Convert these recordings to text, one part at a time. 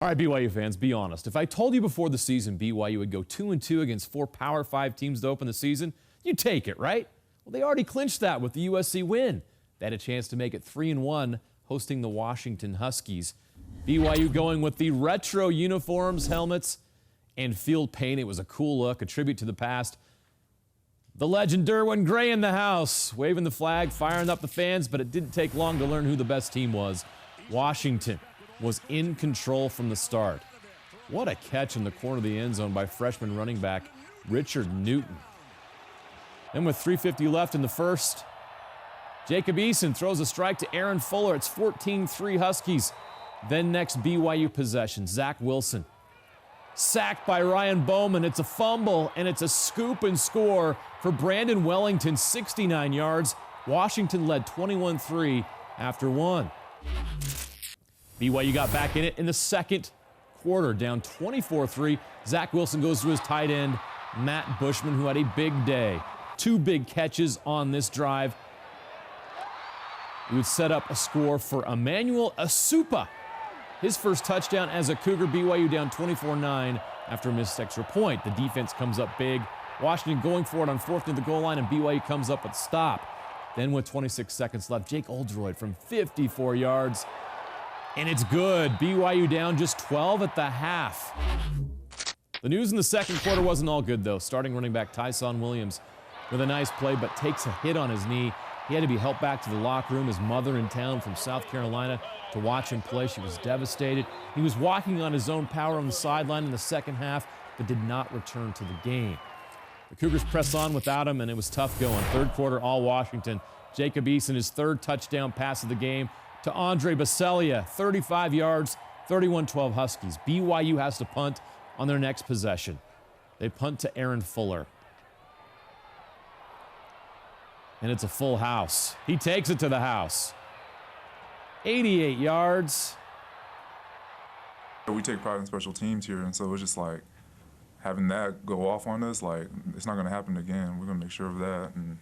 All right, BYU fans, be honest. If I told you before the season BYU would go 2-2 against 4 Power 5 teams to open the season, you'd take it, right? Well, they already clinched that with the USC win. They had a chance to make it 3-1, hosting the Washington Huskies. BYU going with the retro uniforms, helmets, and field paint. It was a cool look, a tribute to the past. The legend Derwin Gray in the house, waving the flag, firing up the fans, but it didn't take long to learn who the best team was. Washington was in control from the start. What a catch in the corner of the end zone by freshman running back Richard Newton. Then with 3:50 left in the first, Jacob Eason throws a strike to Aaron Fuller. It's 14-3 Huskies. Then next BYU possession, Zach Wilson. Sacked by Ryan Bowman. It's a fumble, and it's a scoop and score for Brandon Wellington, 69 yards. Washington led 21-3 after one. BYU got back in it in the second quarter, down 24-3. Zach Wilson goes to his tight end, Matt Bushman, who had a big day. 2 big catches on this drive. He would set up a score for Emmanuel Asupa. His first touchdown as a Cougar. BYU down 24-9 after a missed extra point. The defense comes up big. Washington going for it on 4th to the goal line, and BYU comes up with stop. Then with 26 seconds left, Jake Oldroyd from 54 yards. And it's good. BYU down just 12 at the half. The news in the second quarter wasn't all good, though. Starting running back Tyson Williams with a nice play, but takes a hit on his knee. He had to be helped back to the locker room. His mother in town from South Carolina to watch him play. She was devastated. He was walking on his own power on the sideline in the second half, but did not return to the game. The Cougars press on without him, and it was tough going. Third quarter, all Washington. Jacob Eason, his 3rd touchdown pass of the game to Andre Baselia, 35 yards, 31-12 Huskies. BYU has to punt on their next possession. They punt to Aaron Fuller. And it's a full house. He takes it to the house. 88 yards. We take pride in special teams here, and so it's just like having that go off on us, like it's not going to happen again. We're going to make sure of that. And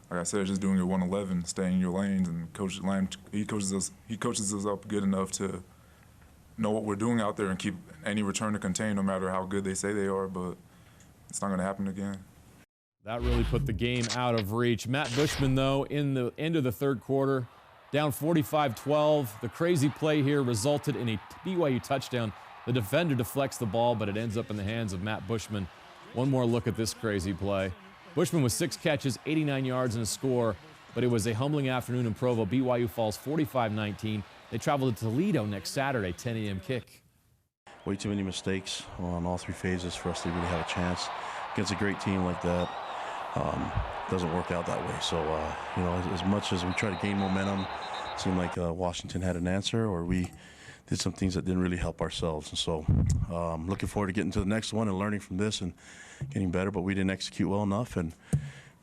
like I said, just doing your 111, staying in your lanes, and Coach Lamb, he coaches us up good enough to know what we're doing out there and keep any return to contain, no matter how good they say they are. But it's not going to happen again. That really put the game out of reach. Matt Bushman, though, in the end of the third quarter, down 45-12. The crazy play here resulted in a BYU touchdown. The defender deflects the ball, but it ends up in the hands of Matt Bushman. One more look at this crazy play. Bushman with 6 catches, 89 yards, and a score, but it was a humbling afternoon in Provo. BYU falls 45-19. They travel to Toledo next Saturday, 10 a.m. kick. Way too many mistakes on all 3 phases for us to really have a chance against a great team like that. Doesn't work out that way. So, you know, as much as we try to gain momentum, it seemed like Washington had an answer, or we did some things that didn't really help ourselves. And so looking forward to getting to the next one and learning from this and getting better, but we didn't execute well enough, and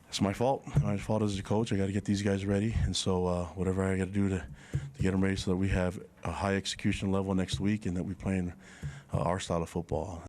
it's my fault. My fault as a coach. I got to get these guys ready, and so whatever I got to do to get them ready so that we have a high execution level next week and that we play in our style of football.